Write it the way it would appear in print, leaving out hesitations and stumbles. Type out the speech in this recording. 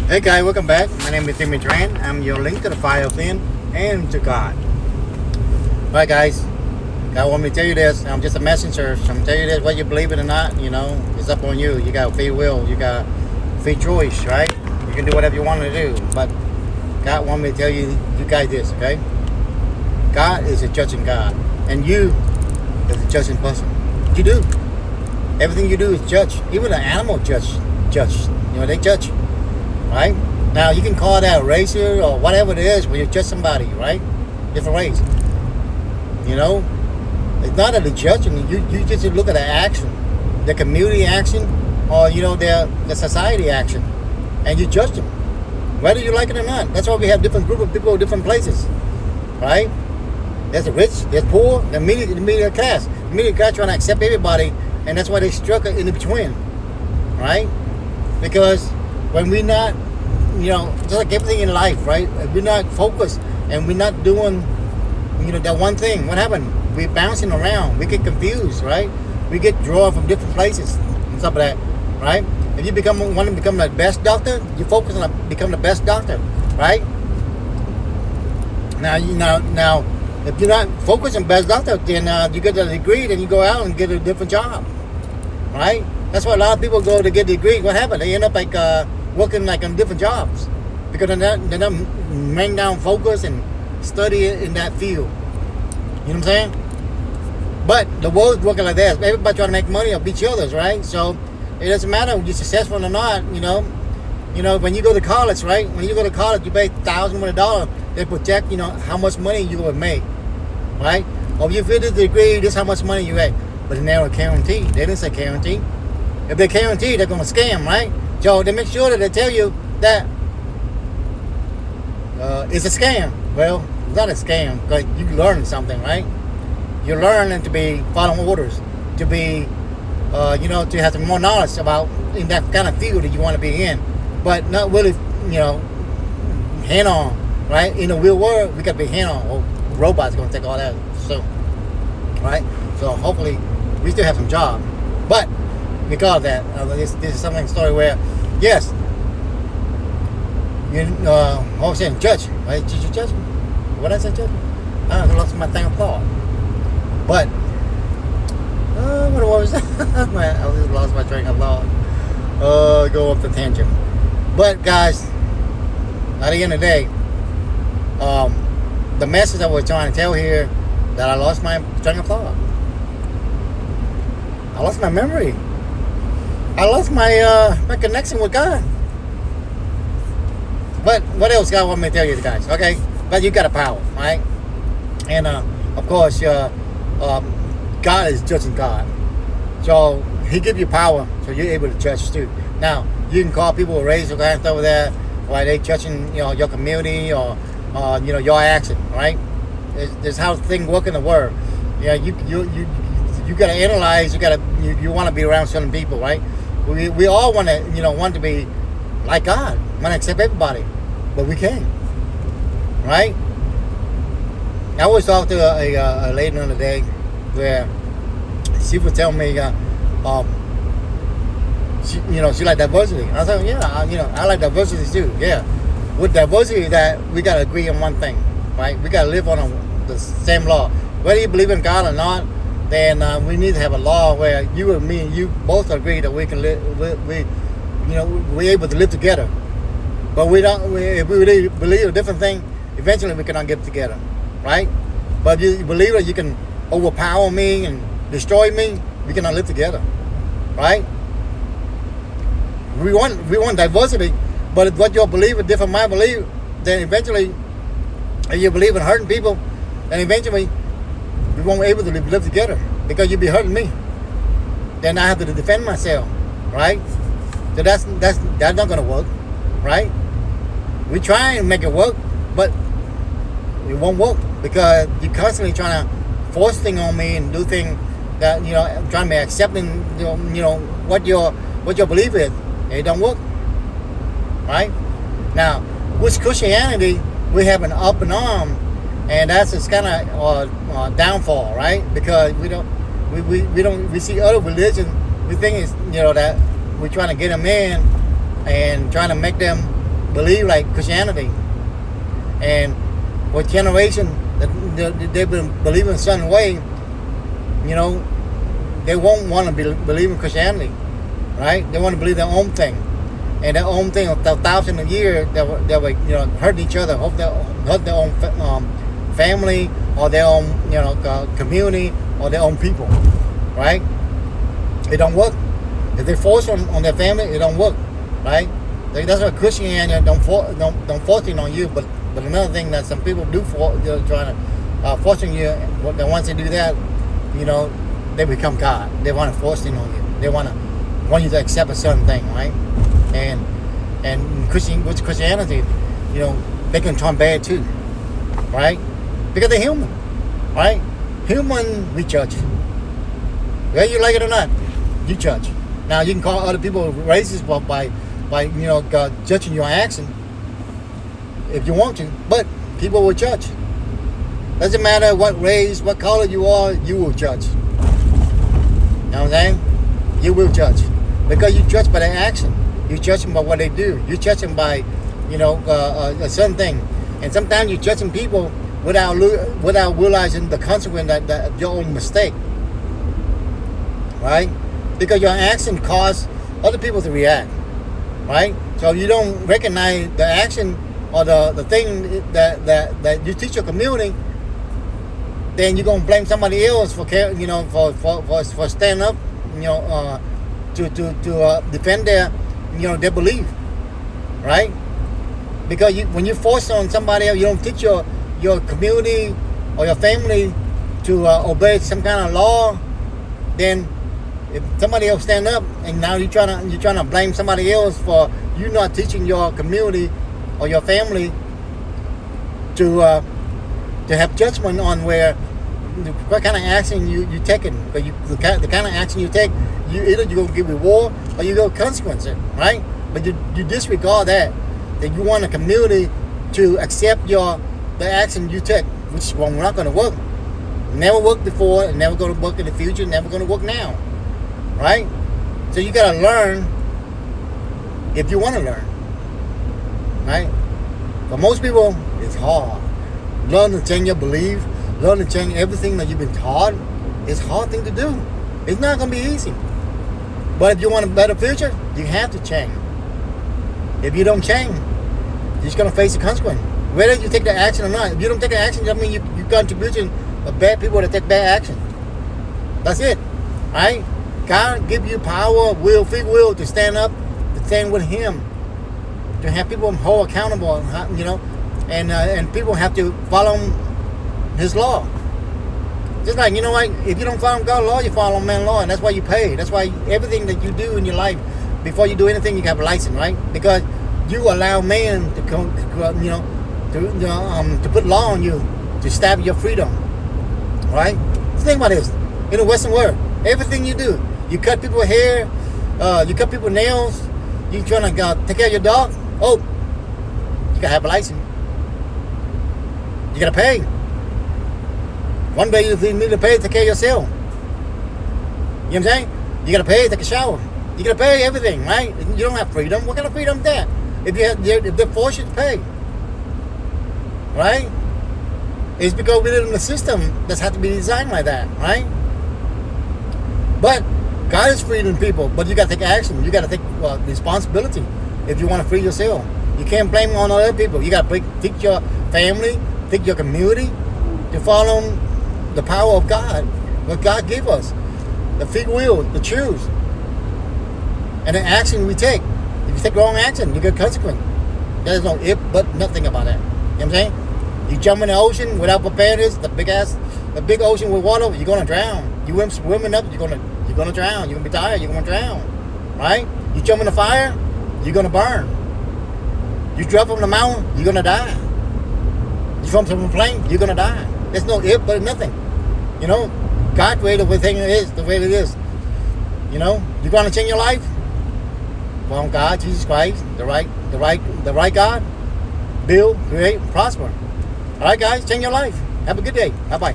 Hey guys, welcome back. My name is Timmy Tran. I'm your link to the fire within and to God. Alright guys, God want me to tell you this. I'm just a messenger. So I'm going to tell you this, whether you believe it or not, it's up on you. You got free will, you got free choice, right? You can do whatever you want to do. But God want me to tell you guys this, okay? God is a judging God. And you is a judging person. You do. Everything you do is judge. Even an animal judge. They judge. Right? Now you can call that racial or whatever it is when you judge somebody, right? Different race. It's not that they're judging. You just look at the action, the community action, or the society action, and you judge them, whether you like it or not. That's why we have different group of people, different places, right? There's the rich, there's poor, the middle class. The middle class trying to accept everybody, and that's why they struggle in between, right? Because when we're not, just like everything in life, right? If we're not focused and we're not doing, that one thing, what happened? We're bouncing around. We get confused, right? We get drawn from different places and stuff like that, right? If you want to become the best doctor, you focus on becoming the best doctor, right? Now, if you're not focused on best doctor, then you get a degree, then you go out and get a different job, right? That's why a lot of people go to get a degree. What happened? They end up working on different jobs because they're not main down focus and study in that field. You know what I'm saying? But the world's working like that. Everybody trying to make money or beat others, right? So it doesn't matter if you're successful or not. When you go to college, right? When you go to college, you pay $1,000. They project, how much money you will make, right? Or if you finish the degree, this is how much money you make. But they never guarantee. They didn't say guarantee. If they guarantee, they're going to scam, right? So they make sure that they tell you that it's a scam. Well, it's not a scam because you learn something, right? You're learning to be following orders, to be, to have some more knowledge about in that kind of field that you want to be in, but not really, hand on, right? In the real world, we got to be hand on. Well, robots going to take all that soon, right? So hopefully, we still have some job, but because of that, this is something story where, yes, what was saying, judge, right? Did you judge me? What did I say, judge? I lost my thing of thought. But what was that? I just lost my train of thought. Go off the tangent. But guys, at the end of the day, the message I was trying to tell here, that I lost my train of thought. I lost my memory. I lost my connection with God. But what else God want me to tell you guys? Okay, but you got a power, right? And of course, God is judging God. So He give you power, so you're able to judge too. Now you can call people raise your hands over there, while they judging your community or your action, right? There's how things work in the world. Yeah, you gotta analyze. You want to be around certain people, right? We all want to be like God, want to accept everybody, but we can't, right? I was talking to a lady the other day where she was telling me, she like diversity. I was like, yeah, I like diversity too. Yeah, with diversity, that we gotta agree on one thing, right? We gotta live on the same law, whether you believe in God or not. Then we need to have a law where you and me and you both agree that we can live. We're able to live together. But we don't. If we really believe a different thing, eventually we cannot get together, right? But if you believe that you can overpower me and destroy me, we cannot live together, right? We want diversity, but if what you believe is different from my belief, then eventually, if you believe in hurting people, then eventually we won't be able to live together because you'll be hurting me. Then I have to defend myself, right? So that's not gonna work, right? We try and make it work, but it won't work because you're constantly trying to force things on me and do things that trying to be accepting, what your belief is. It don't work, right? Now, with Christianity, we have an up and arm, and that's its kind of downfall, right? Because we see other religions, we think it's that we're trying to get them in and trying to make them believe like Christianity, and for generation they've been believing a certain way, you know, they won't want to believe in Christianity, right? They want to believe their own thing, and their own thing of thousands of years they were you know, hurting each other, hurt their own family or their own, you know, community or their own people, right? It don't work. If they force on their family, it don't work, right? That's why Christianity don't force it on you. But another thing that some people do they're trying to forcing you. Once they do that, you know, they become God. They want to force it on you. They want you to accept a certain thing, right? And with Christianity, you know, they can turn bad too, right? Because they're human, right? Human, we judge. Whether you like it or not, you judge. Now you can call other people racist by you know, judging your action if you want to, but people will judge. Doesn't matter what race, what color you are, you will judge. You know what I'm saying? You will judge because you judge by their action. You judge them by what they do. You judge them by, you know, a certain thing. And sometimes you're judging people without realizing the consequence that your own mistake, right? Because your action causes other people to react, right? So you don't recognize the action or the thing that you teach your community, then you're gonna blame somebody else for, you know, for standing up, you know, to defend their, you know, their belief, right? Because when you force on somebody else, you don't teach your community or your family to obey some kind of law, then if somebody else stand up and now you're trying to blame somebody else for you not teaching your community or your family to have judgment on what kind of action you taking, because the kind of action you take, you're gonna give reward or you go consequences, right? But you disregard that you want a community to accept the action you take, which is not going to work. Never worked before, and never going to work in the future, never going to work now, right? So you got to learn if you want to learn, right? For most people, it's hard. Learn to change your belief, learn to change everything that you've been taught. It's a hard thing to do. It's not going to be easy. But if you want a better future, you have to change. If you don't change, you're just going to face the consequence. Whether you take the action or not. If you don't take the action, that means you're contributing of bad people to take bad action. That's it, right? God give you power, free will to stand up, to stand with Him, to have people hold accountable, you know, and people have to follow His law. Just like, you know what, if you don't follow God's law, you follow man's law, and that's why you pay. That's why everything that you do in your life, before you do anything, you have a license, right? Because you allow man to come, you know, to put law on you, to stab your freedom, right? Think about this. In the Western world, everything you do, you cut people's hair, you cut people's nails, you trying to take care of your dog, you gotta have a license. You gotta pay. One day you need to pay to take care of yourself. You know what I'm saying? You gotta pay to take a shower. You gotta pay everything, right? You don't have freedom. What kind of freedom is that? If they force you to pay, right? It's because we live in a system that's had to be designed like that, right? But God is freeing people, but you got to take action. You got to take responsibility if you want to free yourself. You can't blame on other people. You got to teach your family, teach your community to follow the power of God, what God gave us, the free will to choose, and the action we take. If you take wrong action, you get consequence. There's no if, but nothing about that. You know what I'm saying? You jump in the ocean without preparedness, the big ocean with water, you're gonna drown. You went swimming up, you're gonna drown. You're gonna be tired, you're gonna drown. Right? You jump in the fire, you're gonna burn. You drop from the mountain, you're gonna die. You jump from a plane, you're gonna die. There's no if but nothing. You know, God created everything it is the way it is. You know, you're gonna change your life. Well, God, Jesus Christ, the right God, build, create, prosper. All right, guys, change your life. Have a good day. Bye-bye.